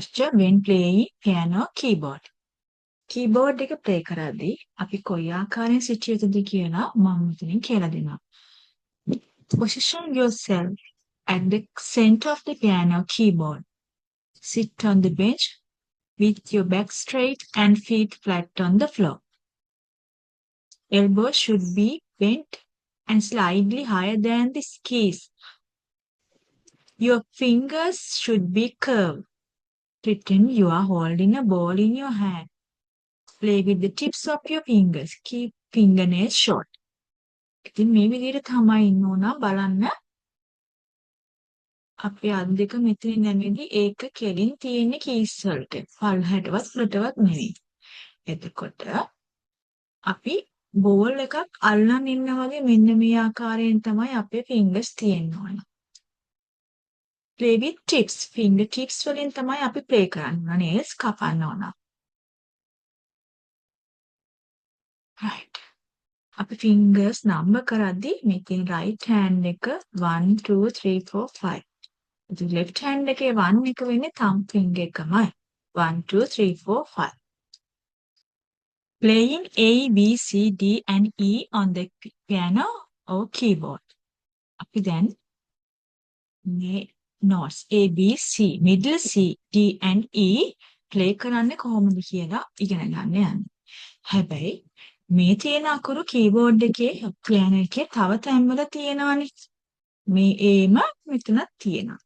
posture when playing piano keyboard. keyboard එක play කරද්දී අපි කොයි ආකාරයෙන් සිටිය යුතුද කියලා මම මෙතනින් කියලා දෙනවා. Position yourself at the center of the piano keyboard. Sit on the bench with your back straight and feet flat on the floor. Elbows should be bent and slightly higher than the keys. Your fingers should be curved. Pretend you are holding a ball in your hand. Play with the tips of your fingers. Keep fingernails short. ඉතින් මේ විදිහට තමයි ඉන්න ඕන බලන්න. අපේ අත් දෙක මෙතන නැමෙදි ඒක කෙලින් තියෙන කීස් වලට. පල්හැටවත් උඩටවත් නෙවෙයි. එතකොට අපි බෝල් එකක් අල්ලන් ඉන්නා වගේ මෙන්න මේ ආකාරයෙන් තමයි අපේ fingers තියෙන්න ඕන. Play with tips. Finger tips වලින් තමයි අපි play කරන්න ඕන. nails කපන්න ඕන. Right. අපි fingers number කරද්දී මේ තියෙන right hand එක 1 2 3 4 5. ඉතින් left hand එකේ 1 එක වෙන්නේ thumb finger එකමයි. 1 2 3 4 5. Playing A, B, C, D and E on the piano or keyboard. අපි දැන් මේ notes A, B, C, middle C, D and E play කරන්නේ කොහොමද කියලා ඉගෙන ගන්න යන්නේ. හැබැයි මේ තියෙන අකුරු keyboard එකේ piano එකේ තව තැන්වල තියෙනවානේ. මේ A ම මෙතනක් තියෙනවා.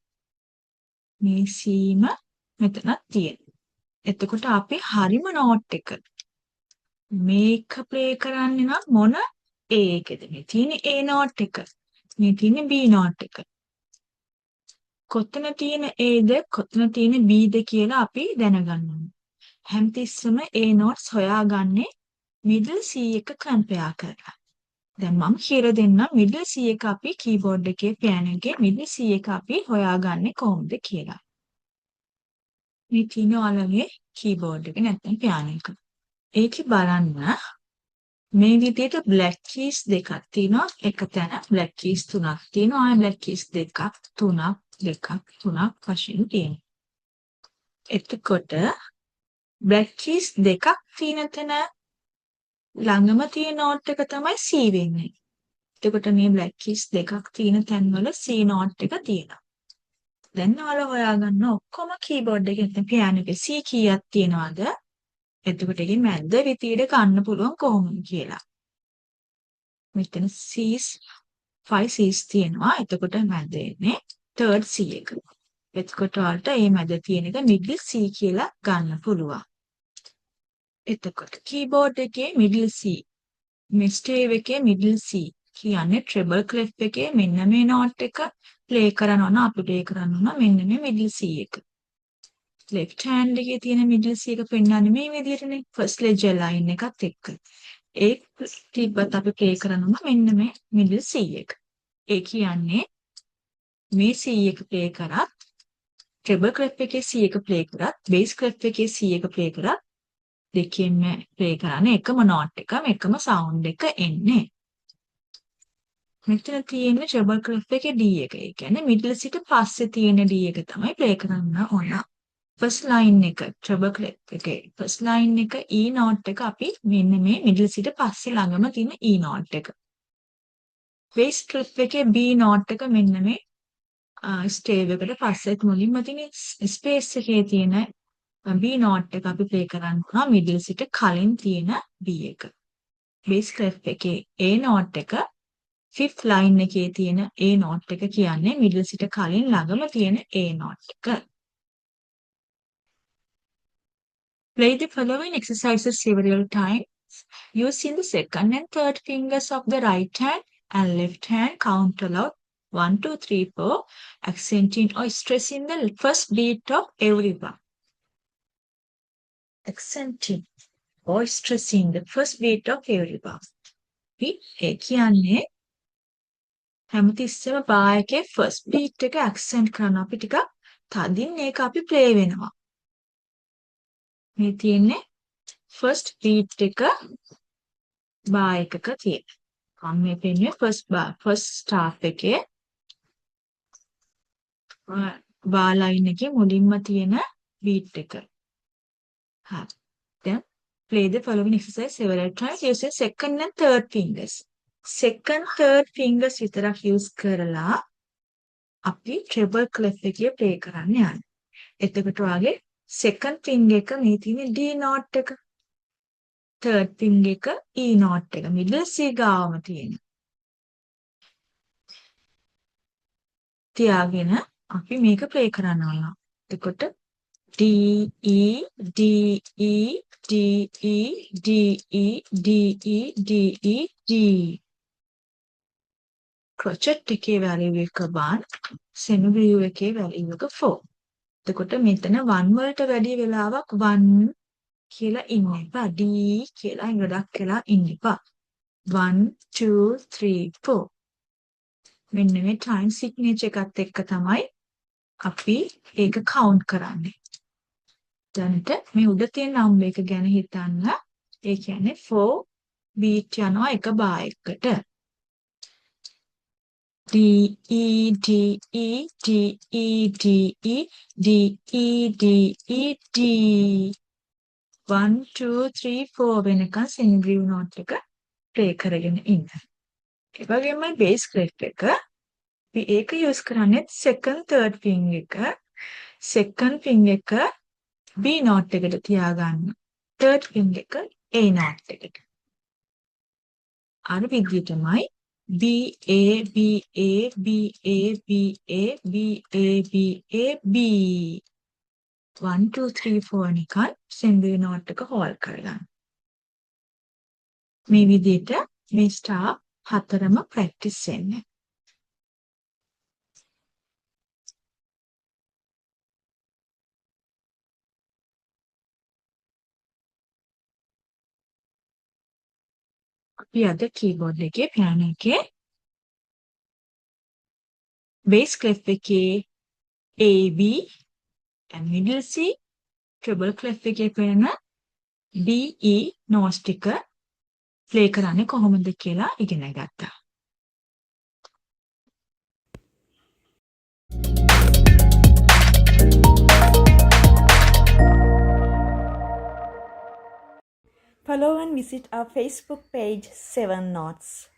මේ C ම මෙතනක් තියෙනවා. එතකොට අපි හරිම note එක මේක play කරන්නේ නම් මොන A එකද? මේ තියෙන A note එක. මේ තියෙන B note එක. කොතන තියෙන Aද කොතන තියෙන Bද කියලා අපි දැනගන්න ඕනේ. හැමතිස්සෙම A notes හොයාගන්නේ middle C එක compare කරලා. දැන් මම කියලා දෙන්නම් middle C එක අපි keyboard එකේ piano එකේ middle C එක අපි හොයාගන්නේ කොහොමද කියලා. මේ තියෙන ඔයාලගේ keyboard එක නැත්නම් piano එක. ඒකේ බලන්න මේ විදිහට black keys දෙකක් තියෙනවා. එක තැන black keys තුනක් තියෙනවා. ආයෙ black keys දෙකක් තුනක් වශයෙන් තියෙනවා. එතකොට black keys දෙකක් තියෙන තැන ළඟම තියෙන note එක තමයි C වෙන්නේ. එතකොට මේ black keys දෙකක් තියෙන තැන්වල C note එක තියෙනවා. දැන් ඔයාලා හොයාගන්න ඔක්කොම keyboard එකේ නැත්නම් piano එකේ C කීයක් තියෙනවද? එතකොට ඒකේ මැද්ද විදියට ගන්න පුළුවන් කොහොමද කියලා. මෙතන C's 5 C's තියෙනවා. එතකොට මැද්ද එන්නේ third C එක. එතකොට ඔයාලට මේ මැද තියෙන එක middle C කියලා ගන්න පුළුවන්. එතකොට keyboard එකේ middle C, මේ stave එකේ middle C කියන්නේ treble clef එකේ මෙන්න මේ note එක play කරනවා නම් අපි play කරනවා මෙන්න මේ middle C එක. left hand එකේ තියෙන middle C එක පෙන්වන්නේ මේ විදිහටනේ first ledger line එකත් එක්ක. ඒ තිබ්බත් අපි play කරනවා මෙන්න මේ middle C එක. ඒ කියන්නේ මේ C එක play කරත් treble clef එකේ C එක play කරත් bass clef එකේ C එක play කරත් දෙකෙන්ම play කරන්නේ එකම note එක එකම sound එක එන්නේ. මෙතන තියෙන treble clef එකේ D එක. ඒ කියන්නේ middle සිට පස්සේ තියෙන D එක තමයි play කරන්න ඕන. first line එක treble clef එකේ first line එක E note එක අපි මෙන්න මේ middle සිට පස්සේ ළඟම තියෙන E note එක. bass clef එකේ B note එක මෙන්න මේ stave එකට පස්සෙත් මුලින්ම තියෙන space එකේ තියෙන B note එක අපි play කරන්න ඕන middle සිට කලින් තියෙන B එක. bass clef එකේ A note එක fifth line එකේ තියෙන A note එක කියන්නේ middle සිට කලින් ළඟම තියෙන A note එක. Play the following exercises several times using the second and third fingers of the right hand and left hand. Count aloud 1 2 3 4, accenting or stressing the first beat of every bar. Accenting or stressing the first beat of every bar. ඒ කියන්නේ හැමතිස්සෙම bar එකේ first beat එක accent කරන අපි ටිකක් තදින් ඒක අපි play වෙනවා. මේ තියෙන්නේ first beat එක bar එකක තියෙන. මම මේ පෙන්නුවේ first staff එකේ bar line එකේ මුලින්ම තියෙන beat එක. හරි. දැන් play the following exercise several times using second and third fingers. second third fingers විතරක් use කරලා අපි treble clef එකේ play කරන්න යන්නේ. එතකොට වාගේ second finger එක මේ තියෙන D note එක. third finger එක E note එක. middle C ගාවම තියෙන. තියාගෙන අපි මේක play කරන්න ඕන. එතකොට D E D E D E D E D E D E D. crochet එකේ value එක 1, semiview එකේ value එක 4. එතකොට මෙතන 1 වලට වැඩි වෙලාවක් 1 කියලා ඉන්න එපා. D කියලා ගොඩක් කියලා ඉන්න එපා. 1 2 3 4. මෙන්න මේ time signature එකත් එක්ක තමයි අපි ඒක count කරන්නේ. දැනට මේ උඩ තියෙන number එක ගැන හිතන්න. ඒ කියන්නේ 4 beat යනවා එක bar එකකට. D E D E D E D E D E D E D 1 2 3 4 වෙනකන් semiview note එක play කරගෙන ඉන්න. ඒ වගේම bass clef එක අපි ඒක use කරන්නේ second third finger එක. second finger එක B note එකට තියාගන්න. third finger එක A note එකට. අර විදිහටමයි B A B A B A B A B A B A B 1 2 3 4 නිකන් semiview note එක hold කරගන්න. මේ විදිහට මේ star හතරම practice වෙන්න. අපි අද keyboard එකේ piano එකේ bass clef එකේ A B and middle C treble clef එකේ කරන D E notes ටික play කරන්නේ කොහොමද කියලා ඉගෙන ගත්තා. Follow and visit our Facebook page 7 Notes.